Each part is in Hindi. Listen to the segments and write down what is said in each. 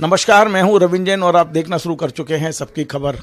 नमस्कार, मैं हूं रविंद्र जैन और आप देखना शुरू कर चुके हैं सबकी खबर।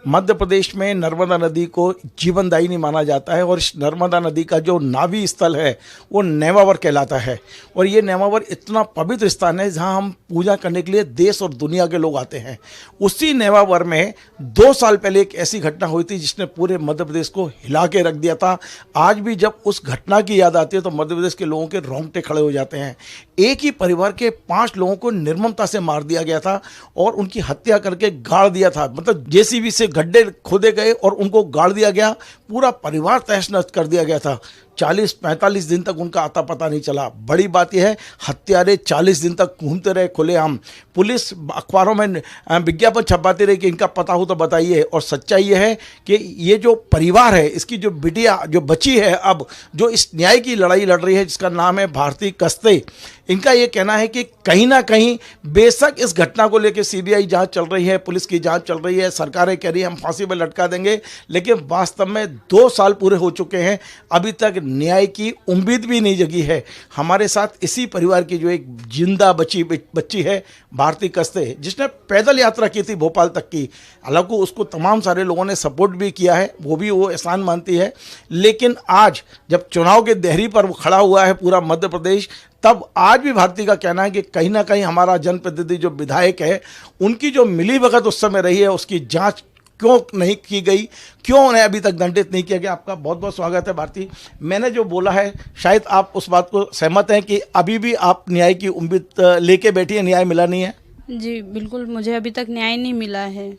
मध्य प्रदेश में नर्मदा नदी को जीवनदायिनी माना जाता है और इस नर्मदा नदी का जो नाभि स्थल है वो नेमावर कहलाता है। और ये नेमावर इतना पवित्र स्थान है जहां हम पूजा करने के लिए देश और दुनिया के लोग आते हैं। उसी नेमावर में 2 साल पहले एक ऐसी घटना हुई थी जिसने पूरे मध्य प्रदेश को हिला के रख दिया था। आज भी जब उस घटना की याद आती है तो मध्य प्रदेश के लोगों के रोंगटे खड़े हो जाते हैं। एक ही परिवार के 5 लोगों को निर्ममता से मार दिया गया था और उनकी हत्या करके गाड़ दिया था। मतलब जेसीबी से गड्ढे खोदे गए और उनको गाड़ दिया गया, पूरा परिवार तहस-नहस कर दिया गया था। 40-45 दिन तक उनका आता पता नहीं चला। बड़ी बात यह है, हत्यारे 40 दिन तक घूमते रहे खुलेआम। पुलिस अखबारों में विज्ञापन छपाती रही कि इनका पता हो तो बताइए। और सच्चाई यह है कि ये जो परिवार है, इसकी जो बिटिया जो बची है, अब जो इस न्याय की लड़ाई लड़ रही है जिसका नाम है भारती कस्ते, इनका ये कहना है कि कहीं ना कहीं बेशक इस घटना को लेकर सीबीआई जांच चल रही है, पुलिस की जांच चल रही है, सरकारें कह रही है हम फांसी पर लटका देंगे, लेकिन वास्तव में 2 साल पूरे हो चुके हैं, अभी तक न्याय की उम्मीद भी नहीं जगी है। हमारे साथ इसी परिवार की जो एक जिंदा बच्ची है भारती कस्ते, जिसने पैदल यात्रा की थी भोपाल तक की। हालांकि उसको तमाम सारे लोगों ने सपोर्ट भी किया है, वो भी वो एहसान मानती है। लेकिन आज जब चुनाव के देहरी पर वो खड़ा हुआ है पूरा मध्य प्रदेश, तब आज भी भारती का कहना है कि कहीं ना कहीं हमारा जनप्रतिनिधि जो विधायक है, उनकी जो मिलीभगत उस समय रही है उसकी जांच क्यों नहीं की गई, क्यों उन्हें अभी तक दंडित नहीं किया गया। आपका बहुत बहुत स्वागत है भारती। मैंने जो बोला है शायद आप उस बात को सहमत हैं कि अभी भी आप न्याय की उम्मीद लेके बैठी है, न्याय मिला नहीं है? जी बिल्कुल, मुझे अभी तक न्याय नहीं मिला है।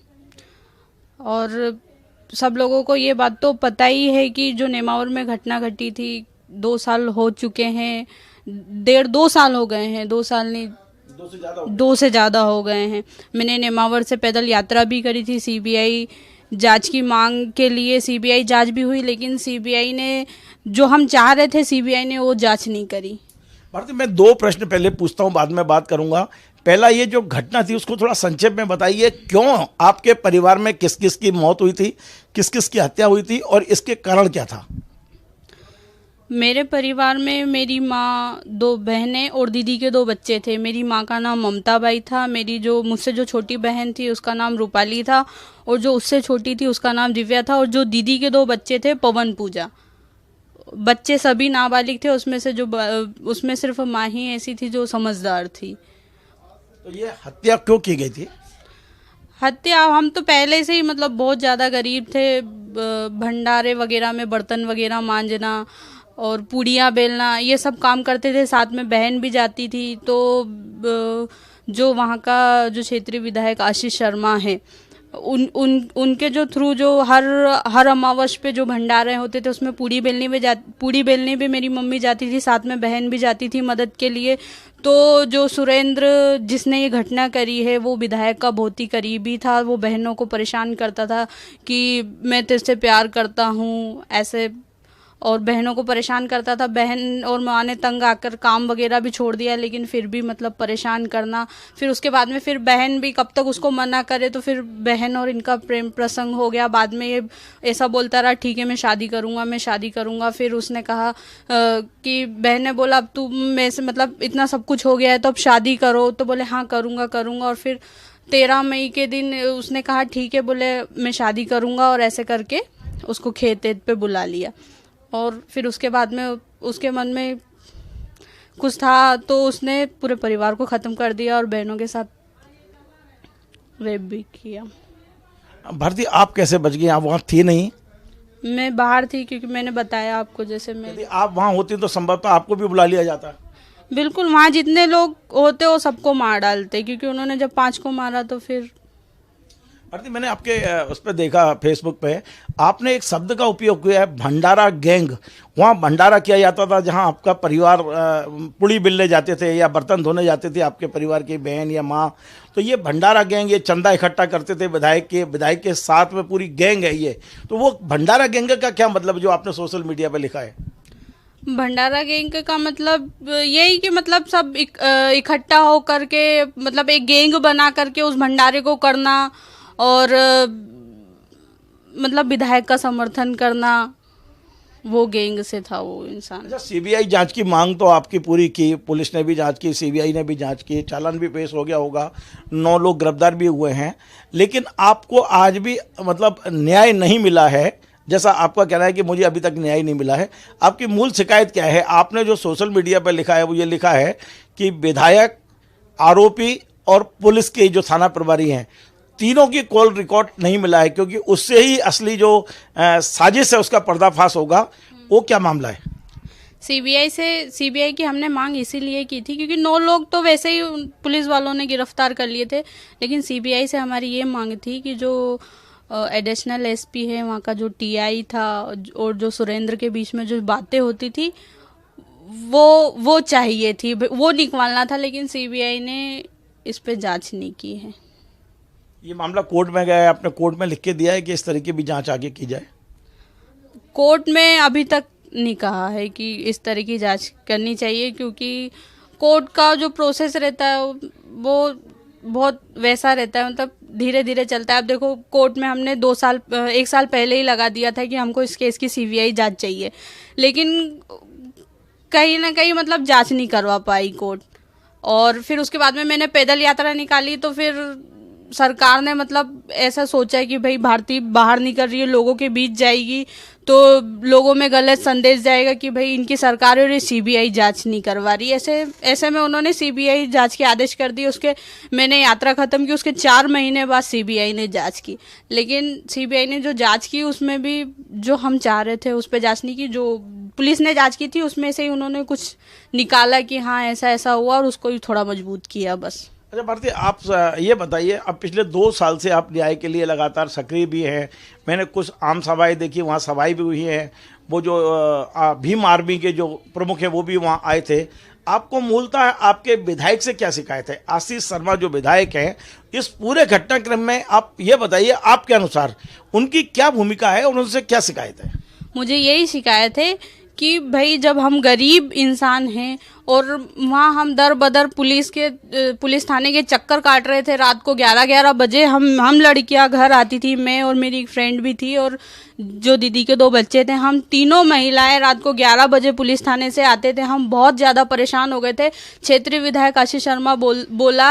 और सब लोगों को ये बात तो पता ही है कि जो नेमावर में घटना घटी थी, 2 साल हो चुके हैं, 1.5-2 साल हो गए हैं, 2 साल नहीं 2 से ज़्यादा हो गए हैं। मैंने नेमावर से पैदल यात्रा भी करी थी सीबीआई जांच की मांग के लिए। सीबीआई जांच भी हुई, लेकिन सीबीआई ने जो हम चाह रहे थे सीबीआई ने वो जांच नहीं करी। भारती, मैं 2 प्रश्न पहले पूछता हूँ, बाद में बात करूंगा। पहला, ये जो घटना थी उसको थोड़ा संक्षेप में बताइए। क्यों आपके परिवार में किस किस की मौत हुई थी, किस किस की हत्या हुई थी और इसके कारण क्या था? मेरे परिवार में मेरी माँ, 2 बहनें और दीदी के 2 बच्चे थे। मेरी माँ का नाम ममता बाई था, मेरी जो मुझसे जो छोटी बहन थी उसका नाम रूपाली था, और जो उससे छोटी थी उसका नाम दिव्या था, और जो दीदी के 2 बच्चे थे पवन पूजा। बच्चे सभी नाबालिग थे, उसमें सिर्फ माँ ही ऐसी थी जो समझदार थी। तो ये हत्या क्यों की गई थी? हत्या, हम तो पहले से ही मतलब बहुत ज़्यादा गरीब थे। भंडारे वगैरह में बर्तन वगैरह मांजना और पूड़ियाँ बेलना, ये सब काम करते थे। साथ में बहन भी जाती थी। तो जो वहाँ का जो क्षेत्रीय विधायक आशीष शर्मा है, उनके जो थ्रू जो हर अमावस पे जो भंडारे होते थे उसमें पूड़ी बेलने भी मेरी मम्मी जाती थी, साथ में बहन भी जाती थी मदद के लिए। तो जो सुरेंद्र जिसने ये घटना करी है वो विधायक का बहुत ही करीबी था। वो बहनों को परेशान करता था कि मैं तेरे से प्यार करता हूँ ऐसे, और बहनों को परेशान करता था। बहन और माँ ने तंग आकर काम वगैरह भी छोड़ दिया, लेकिन फिर भी मतलब परेशान करना। फिर उसके बाद में फिर बहन भी कब तक उसको मना करे, तो फिर बहन और इनका प्रेम प्रसंग हो गया। बाद में ये ऐसा बोलता रहा ठीक है मैं शादी करूँगा। फिर उसने कहा कि बहन ने बोला अब तू मेरे से मतलब इतना सब कुछ हो गया है तो अब शादी करो। तो बोले हाँ करूँगा। और फिर 13 मई के दिन उसने कहा ठीक है, बोले मैं शादी करूँगा, और ऐसे करके उसको खेत पे बुला लिया। और फिर उसके बाद में उसके मन में कुछ था तो उसने पूरे परिवार को ख़त्म कर दिया और बहनों के साथ रेप भी किया। भारती, आप कैसे बच गई? आप वहाँ थी नहीं? मैं बाहर थी, क्योंकि मैंने बताया आपको, जैसे मैं, यदि आप वहाँ होती तो संभवतः आपको भी बुला लिया जाता। बिल्कुल, वहाँ जितने लोग होते वो सबको मार डालते, क्योंकि उन्होंने जब 5 को मारा तो फिर। भारती, मैंने आपके उस पर देखा फेसबुक पे, आपने एक शब्द का उपयोग किया है, भंडारा गैंग। वहाँ भंडारा किया जाता था जहाँ आपका परिवार पुड़ी बिलने जाते थे या बर्तन धोने जाते थे, आपके परिवार की बहन या माँ। तो ये भंडारा गैंग, ये चंदा इकट्ठा करते थे विधायक के साथ में पूरी गैंग है ये। तो वो भंडारा गैंग का क्या मतलब जो आपने सोशल मीडिया पर लिखा है? भंडारा गैंग का मतलब यही कि मतलब सब इकट्ठा हो करके, मतलब एक गैंग बना करके उस भंडारे को करना, और मतलब विधायक का समर्थन करना। वो गैंग से था वो इंसान। अच्छा, सीबीआई जांच की मांग तो आपकी पूरी की, पुलिस ने भी जांच की, सीबीआई ने भी जांच की, चालान भी पेश हो गया होगा, 9 लोग गिरफ्तार भी हुए हैं, लेकिन आपको आज भी मतलब न्याय नहीं मिला है, जैसा आपका कहना है कि मुझे अभी तक न्याय नहीं मिला है। आपकी मूल शिकायत क्या है? आपने जो सोशल मीडिया पर लिखा है वो ये लिखा है कि विधायक, आरोपी और पुलिस के जो थाना प्रभारी हैं, तीनों की कॉल रिकॉर्ड नहीं मिला है, क्योंकि उससे ही असली जो साजिश है उसका पर्दाफाश होगा। वो क्या मामला है? सीबीआई की हमने मांग इसीलिए की थी क्योंकि 9 लोग तो वैसे ही पुलिस वालों ने गिरफ्तार कर लिए थे, लेकिन सीबीआई से हमारी ये मांग थी कि जो एडिशनल एसपी है वहाँ का, जो टीआई था और जो सुरेंद्र के बीच में जो बातें होती थी वो चाहिए थी, वो निकालना था, लेकिन सीबीआई ने इस पे जांच नहीं की है। ये मामला कोर्ट में गया है, आपने कोर्ट में लिख के दिया है कि इस तरीके की जांच आगे की जाए? कोर्ट में अभी तक नहीं कहा है कि इस तरह की जांच करनी चाहिए, क्योंकि कोर्ट का जो प्रोसेस रहता है वो बहुत वैसा रहता है, मतलब धीरे धीरे चलता है। अब देखो, कोर्ट में हमने 1 साल पहले ही लगा दिया था कि हमको इस केस की सीबीआई जांच चाहिए, लेकिन कहीं ना कहीं मतलब जांच नहीं करवा पाई कोर्ट। और फिर उसके बाद में मैंने पैदल यात्रा निकाली, तो फिर सरकार ने मतलब ऐसा सोचा कि भाई भारती बाहर निकल रही है, लोगों के बीच जाएगी, तो लोगों में गलत संदेश जाएगा कि भाई इनकी सरकार और ये सीबीआई जांच नहीं करवा रही। ऐसे में उन्होंने सीबीआई जांच के आदेश कर दिए। उसके मैंने यात्रा ख़त्म की, उसके 4 महीने बाद सीबीआई ने जांच की, लेकिन सीबीआई ने जो जांच की उसमें भी जो हम चाह रहे थे उस पर जांच नहीं की। जो पुलिस ने जांच की थी उसमें से ही उन्होंने कुछ निकाला कि हाँ ऐसा ऐसा हुआ, और उसको ही थोड़ा मजबूत किया बस। अच्छा भारती, आप ये बताइए, अब पिछले 2 साल से आप न्याय के लिए लगातार सक्रिय भी हैं। मैंने कुछ आम सभाएं देखी, वहाँ सभाएं भी हुई हैं। वो जो भीम आर्मी के जो प्रमुख हैं वो भी वहाँ आए थे। आपको मूलतः आपके विधायक से क्या शिकायत है? आशीष शर्मा जो विधायक हैं, इस पूरे घटनाक्रम में आप ये बताइए, आपके अनुसार उनकी क्या भूमिका है और उनसे क्या शिकायत है? मुझे यही शिकायत है कि भाई जब हम गरीब इंसान हैं और वहाँ हम दर बदर पुलिस थाने के चक्कर काट रहे थे, रात को 11-11 बजे हम लड़कियां घर आती थी, मैं और मेरी एक फ्रेंड भी थी और जो दीदी के 2 बच्चे थे, हम तीनों महिलाएं रात को 11 बजे पुलिस थाने से आते थे। हम बहुत ज़्यादा परेशान हो गए थे। क्षेत्रीय विधायक आशीष शर्मा बोला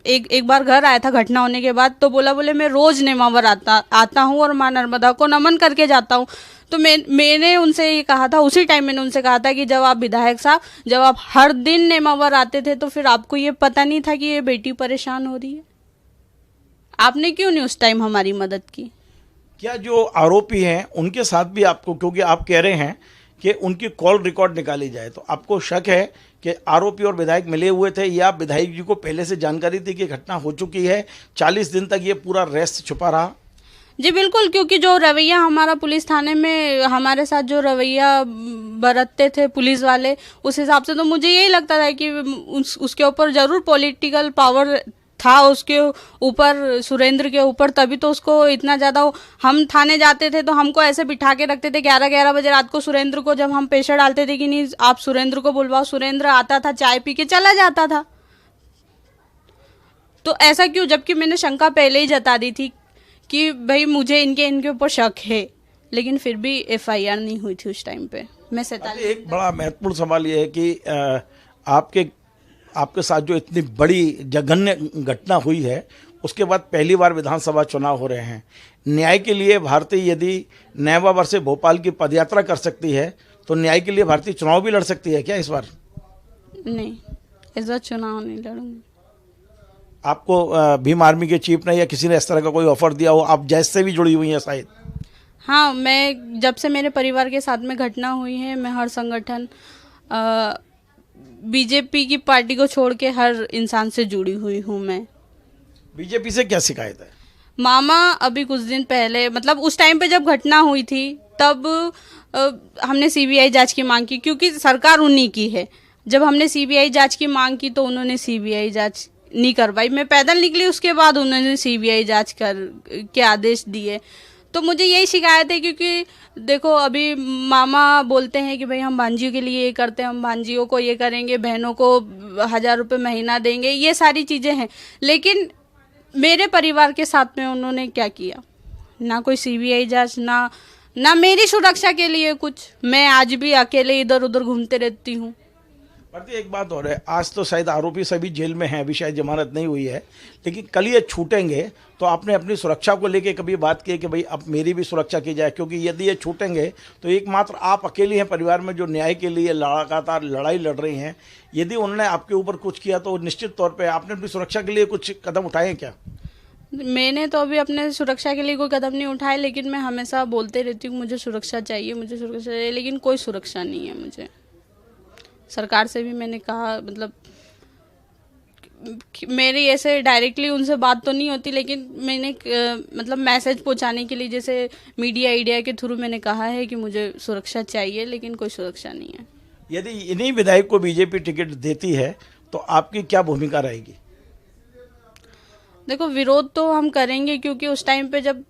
एक बार घर आया था घटना होने के बाद, तो बोले मैं रोज़ नेमावर आता हूँ और माँ नर्मदा को नमन करके जाता हूँ। तो मैंने उनसे ये कहा था, उसी टाइम मैंने उनसे कहा था कि जब आप विधायक साहब, जब आप हर दिन नेमावर आते थे तो फिर आपको ये पता नहीं था कि ये बेटी परेशान हो रही है? आपने क्यों नहीं उस टाइम हमारी मदद की? क्या जो आरोपी हैं उनके साथ भी आपको, क्योंकि आप कह रहे हैं कि उनकी कॉल रिकॉर्ड निकाली जाए, तो आपको शक है कि आरोपी और विधायक मिले हुए थे, या विधायक जी को पहले से जानकारी थी कि घटना हो चुकी है, 40 दिन तक ये पूरा रहस्य छुपा रहा? जी बिल्कुल, क्योंकि जो रवैया हमारा पुलिस थाने में हमारे साथ जो रवैया बरतते थे पुलिस वाले, उस हिसाब से तो मुझे यही लगता था कि उसके ऊपर ज़रूर पॉलिटिकल पावर था, उसके ऊपर, सुरेंद्र के ऊपर, तभी तो उसको इतना ज़्यादा। हम थाने जाते थे तो हमको ऐसे बिठा के रखते थे 11-11 बजे रात को। सुरेंद्र को जब हम पेशा डालते थे कि नहीं आप सुरेंद्र को बुलवाओ, सुरेंद्र आता था, चाय पी के चला जाता था। तो ऐसा क्यों? जबकि मैंने शंका पहले ही जता दी थी कि भाई मुझे इनके ऊपर शक है, लेकिन फिर भी एफआईआर नहीं हुई थी उस टाइम पे। मैं 47। एक बड़ा महत्वपूर्ण सवाल ये है कि आपके साथ जो इतनी बड़ी जघन्य घटना हुई है, उसके बाद पहली बार विधानसभा चुनाव हो रहे हैं। न्याय के लिए भारती यदि नैवा वर्ष से भोपाल की पदयात्रा कर सकती है, तो न्याय के लिए भारती चुनाव भी लड़ सकती है क्या इस बार? नहीं, इस बार चुनाव नहीं लड़ूंगी। आपको भीम आर्मी के चीफ ने या किसी ने इस तरह का कोई ऑफर दिया हो? आप जैस से भी जुड़ी हुई हैं शायद? हाँ, मैं जब से मेरे परिवार के साथ में घटना हुई है, मैं हर संगठन, बीजेपी की पार्टी को छोड़ के हर इंसान से जुड़ी हुई हूँ मैं। बीजेपी से क्या शिकायत है? मामा अभी कुछ दिन पहले, मतलब उस टाइम पे जब घटना हुई थी तब हमने सीबीआई जांच की मांग की, क्योंकि सरकार उन्हीं की है। जब हमने सीबीआई जांच की मांग की तो उन्होंने सीबीआई जांच नहीं करवाई। मैं पैदल निकली, उसके बाद उन्होंने सीबीआई जांच के आदेश दिए। तो मुझे यही शिकायत है, क्योंकि देखो अभी मामा बोलते हैं कि भाई हम भांजियों के लिए ये करते हैं, हम भांजियों को ये करेंगे, बहनों को 1000 रुपये महीना देंगे, ये सारी चीज़ें हैं, लेकिन मेरे परिवार के साथ में उन्होंने क्या किया? ना कोई सीबीआई जांच, ना ना मेरी सुरक्षा के लिए कुछ। मैं आज भी अकेले इधर उधर घूमते रहती हूँ। भारती, एक बात और है, आज तो शायद आरोपी सभी जेल में हैं, अभी शायद जमानत नहीं हुई है, लेकिन कल ये छूटेंगे तो आपने अपनी सुरक्षा को लेके कभी बात की कि भाई अब मेरी भी सुरक्षा की जाए? क्योंकि यदि ये छूटेंगे तो एकमात्र आप अकेली हैं परिवार में जो न्याय के लिए लगातार लड़ाई लड़ रही हैं। यदि उन्होंने आपके ऊपर कुछ किया तो निश्चित तौर पर आपने अपनी सुरक्षा के लिए कुछ कदम उठाए हैं क्या? मैंने तो अभी अपने सुरक्षा के लिए कोई कदम नहीं उठाए, लेकिन मैं हमेशा बोलते रहती हूँ मुझे सुरक्षा चाहिए, मुझे सुरक्षा चाहिए, लेकिन कोई सुरक्षा नहीं है मुझे। सरकार से भी मैंने कहा, मतलब मेरी ऐसे डायरेक्टली उनसे बात तो नहीं होती, लेकिन मैंने मतलब मैसेज पहुंचाने के लिए जैसे मीडिया के थ्रू मैंने कहा है कि मुझे सुरक्षा चाहिए, लेकिन कोई सुरक्षा नहीं है। यदि इन्हीं विधायक को बीजेपी टिकट देती है तो आपकी क्या भूमिका रहेगी? देखो, विरोध तो हम करेंगे, क्योंकि उस टाइम पे जब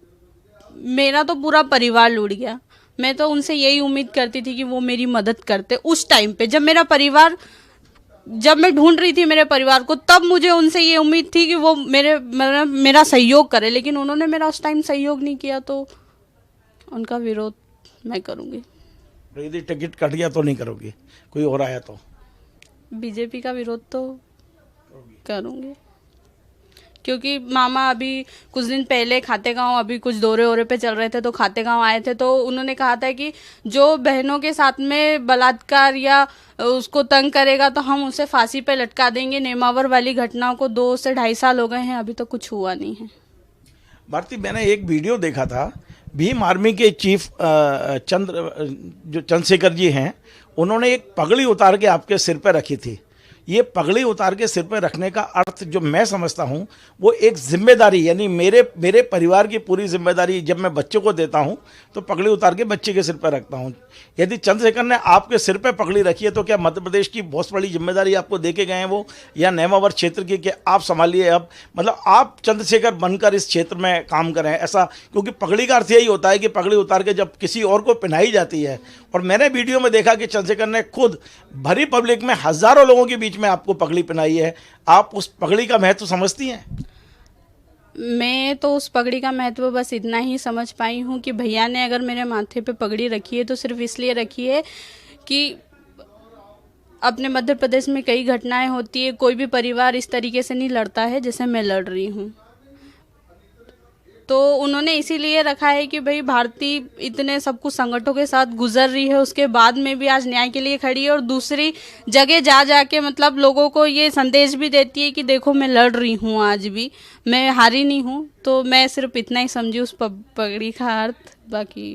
मेरा तो पूरा परिवार लूट गया, मैं तो उनसे यही उम्मीद करती थी कि वो मेरी मदद करते। उस टाइम पे जब मैं ढूंढ रही थी मेरे परिवार को, तब मुझे उनसे ये उम्मीद थी कि वो मेरा सहयोग करे, लेकिन उन्होंने मेरा उस टाइम सहयोग नहीं किया, तो उनका विरोध मैं करूँगी। यदि टिकट कट गया तो नहीं करोगी? कोई और आया तो? बीजेपी का विरोध तो करूँगी, क्योंकि मामा अभी कुछ दिन पहले खातेगांव, अभी कुछ दौरे पे चल रहे थे तो खातेगांव आए थे, तो उन्होंने कहा था कि जो बहनों के साथ में बलात्कार या उसको तंग करेगा तो हम उसे फांसी पे लटका देंगे। नेमावर वाली घटना को 2 से 2.5 साल हो गए हैं, अभी तक कुछ हुआ नहीं है। भारती, मैंने एक वीडियो देखा था, भीम आर्मी के चीफ जो चंद्रशेखर जी हैं, उन्होंने एक पगड़ी उतार के आपके सिर पे रखी थी। ये पगड़ी उतार के सिर पर रखने का अर्थ जो मैं समझता हूँ वो एक जिम्मेदारी, यानी मेरे परिवार की पूरी जिम्मेदारी जब मैं बच्चे को देता हूँ तो पगड़ी उतार के बच्चे के सिर पर रखता हूँ। यदि चंद्रशेखर ने आपके सिर पर पगड़ी रखी है तो क्या मध्य प्रदेश की बहुत बड़ी जिम्मेदारी आपको दे के गए हैं वो, या नेमावर क्षेत्र की कि आप संभालिए अब, मतलब आप चंद्रशेखर बनकर इस क्षेत्र में काम करें ऐसा? क्योंकि पगड़ी का अर्थ यही होता है कि पगड़ी उतार के जब किसी और को पहनाई जाती है, और मैंने वीडियो में देखा कि चंद्रशेखर ने खुद भरी पब्लिक में हजारों लोगों के बीच में आपको पगड़ी पहनाई है। आप उस पगड़ी का महत्व समझती हैं? मैं तो उस पगड़ी का महत्व बस इतना ही समझ पाई हूँ कि भैया ने अगर मेरे माथे पे पगड़ी रखी है तो सिर्फ इसलिए रखी है कि अपने मध्य प्रदेश में कई घटनाएं होती है, कोई भी परिवार इस तरीके से नहीं लड़ता है जैसे मैं लड़ रही हूँ। तो उन्होंने इसीलिए रखा है कि भाई भारती इतने सब कुछ संकटों के साथ गुजर रही है, उसके बाद में भी आज न्याय के लिए खड़ी है और दूसरी जगह जा के मतलब लोगों को ये संदेश भी देती है कि देखो मैं लड़ रही हूँ, आज भी मैं हारी नहीं हूँ। तो मैं सिर्फ इतना ही समझी उस पगड़ी का अर्थ। बाकी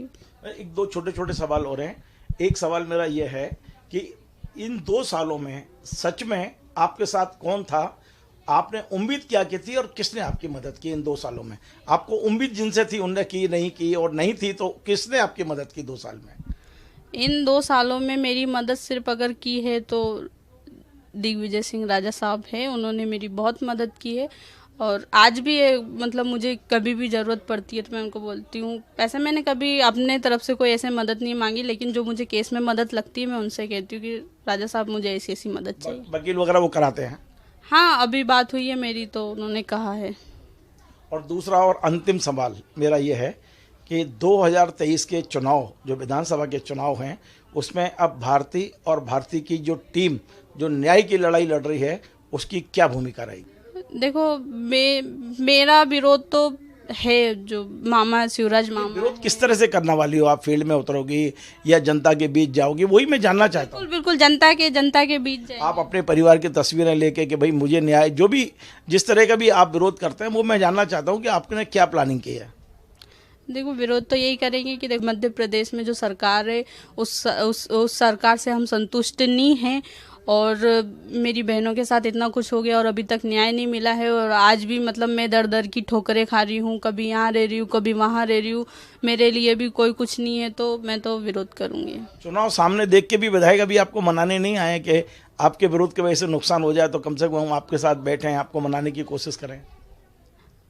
1-2 छोटे सवाल और हैं। एक सवाल मेरा ये है कि इन 2 सालों में सच में आपके साथ कौन था? आपने उम्मीद क्या की थी और किसने आपकी मदद की इन 2 सालों में? आपको उम्मीद जिनसे थी उनने की, नहीं की, और नहीं थी तो किसने आपकी मदद की 2 साल में? इन 2 सालों में मेरी मदद सिर्फ अगर की है तो दिग्विजय सिंह राजा साहब है, उन्होंने मेरी बहुत मदद की है। और आज भी मतलब मुझे कभी भी ज़रूरत पड़ती है तो मैं उनको बोलती हूँ। ऐसे मैंने कभी अपने तरफ से कोई ऐसे मदद नहीं मांगी, लेकिन जो मुझे केस में मदद लगती है मैं उनसे कहती हूँ कि राजा साहब मुझे ऐसी मदद चाहिए। वकील वगैरह वो कराते हैं? हाँ, अभी बात हुई है मेरी तो उन्होंने कहा है। और दूसरा और अंतिम सवाल मेरा ये है कि 2023 के चुनाव, जो विधानसभा के चुनाव हैं, उसमें अब भारती और भारती की जो टीम जो न्याय की लड़ाई लड़ रही है उसकी क्या भूमिका रहेगी? देखो, मेरा विरोध तो है जो मामा शिवराज मामा। विरोध किस तरह से करने वाली हो आप? फील्ड में उतरोगी या जनता के बीच जाओगी? वही मैं जानना चाहता हूँ। बिल्कुल जनता के बीच जाएंगे। आप अपने परिवार की तस्वीरें लेके कि भाई मुझे न्याय, जो भी जिस तरह का भी आप विरोध करते हैं वो मैं जानना चाहता हूँ कि आपने क्या प्लानिंग की है? देखो, विरोध तो यही करेंगे कि देखो मध्य प्रदेश में जो सरकार है उस सरकार से हम संतुष्ट नहीं हैं, और मेरी बहनों के साथ इतना कुछ हो गया और अभी तक न्याय नहीं मिला है, और आज भी मतलब मैं दर की ठोकरें खा रही हूँ, कभी यहाँ रह रही हूँ कभी वहाँ रह रही हूँ, मेरे लिए भी कोई कुछ नहीं है, तो मैं तो विरोध करूँगी। चुनाव सामने देख के भी विधायक अभी आपको मनाने नहीं आए कि आपके विरोध की वजह से नुकसान हो जाए तो कम से कम हम आपके साथ बैठे हैं, आपको मनाने की कोशिश करें?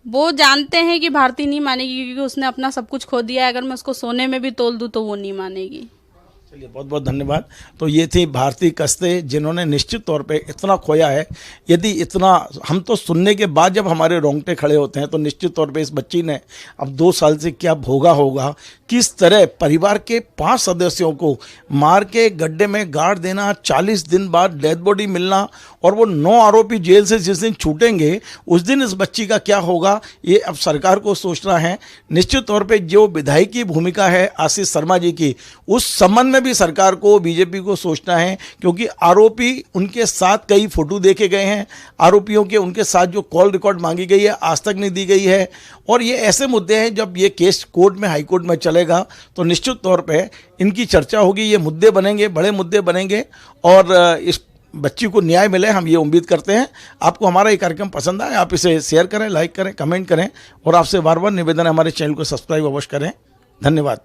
वो जानते हैं कि भारती नहीं मानेगी, क्योंकि उसने अपना सब कुछ खो दिया है। अगर मैं उसको सोने में भी तोल दूँ तो वो नहीं मानेगी। चलिए, बहुत बहुत धन्यवाद। तो ये थी भारती कस्ते, जिन्होंने निश्चित तौर पे इतना खोया है। यदि इतना, हम तो सुनने के बाद जब हमारे रोंगटे खड़े होते हैं तो निश्चित तौर पे इस बच्ची ने अब 2 साल से क्या भोगा होगा, किस तरह परिवार के 5 सदस्यों को मार के गड्ढे में गाड़ देना, 40 दिन बाद डेड बॉडी मिलना और वो 9 आरोपी जेल से जिस दिन छूटेंगे उस दिन इस बच्ची का क्या होगा, ये अब सरकार को सोचना है। निश्चित तौर पे जो विधायक की भूमिका है आशीष शर्मा जी की, उस संबंध में भी सरकार को, बीजेपी को सोचना है, क्योंकि आरोपी उनके साथ कई फोटो देखे गए हैं, आरोपियों के उनके साथ जो कॉल रिकॉर्ड मांगी गई है आज तक नहीं दी गई है। और ये ऐसे मुद्दे हैं, जब ये केस कोर्ट में, हाई कोर्ट में चलेगा तो निश्चित तौर पे इनकी चर्चा होगी, ये मुद्दे बनेंगे, बड़े मुद्दे बनेंगे और इस बच्ची को न्याय मिले, हम ये उम्मीद करते हैं। आपको हमारा ये कार्यक्रम पसंद आए, आप इसे शेयर करें, लाइक करें, कमेंट करें और आपसे बार बार निवेदन है हमारे चैनल को सब्सक्राइब अवश्य करें। धन्यवाद।